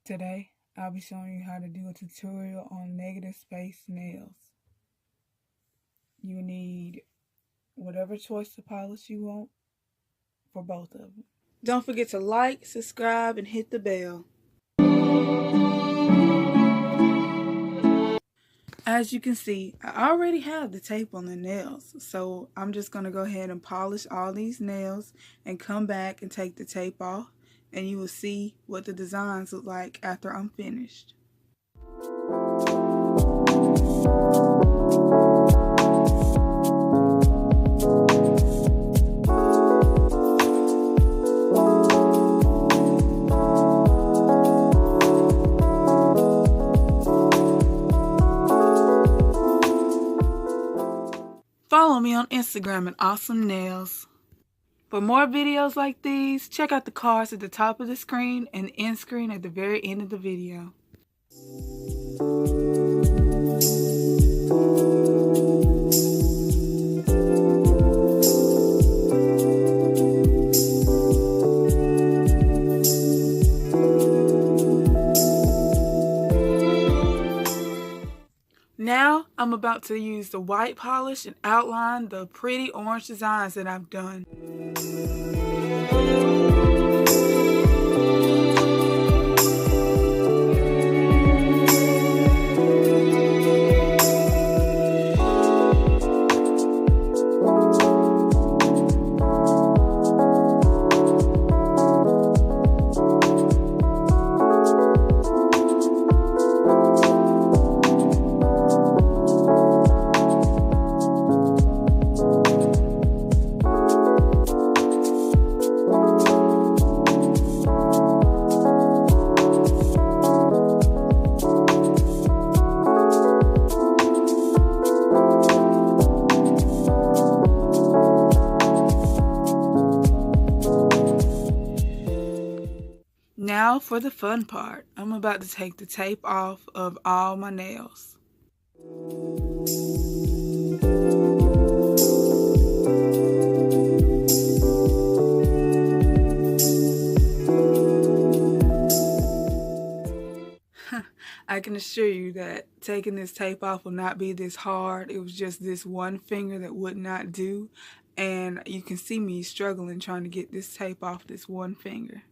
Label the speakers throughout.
Speaker 1: Today, I'll be showing you how to do a tutorial on negative space nails. You need whatever choice of polish you want for both of them. Don't forget to like, subscribe, and hit the bell. As you can see, I already have the tape on the nails, so I'm just going to go ahead and polish all these nails and come back and take the tape off, and you will see what the designs look like after I'm finished. Follow me on Instagram at Awesome Nails. For more videos like these, check out the cards at the top of the screen and the end screen at the very end of the video. Now, I'm about to use the white polish and outline the pretty orange designs that I've done. Now for the fun part. I'm about to take the tape off of all my nails. I can assure you that taking this tape off will not be this hard. It was just this one finger that would not do, and you can see me struggling trying to get this tape off this one finger.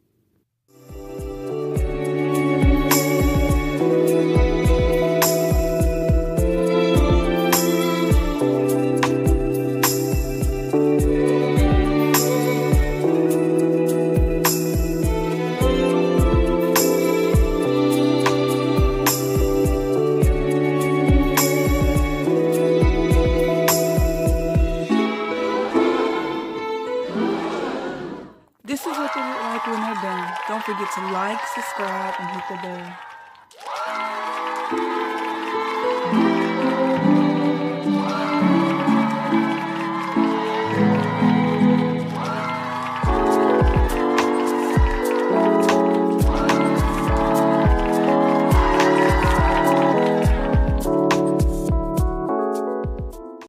Speaker 1: This is what they look like when they're done. Don't forget to like, subscribe, and hit the bell.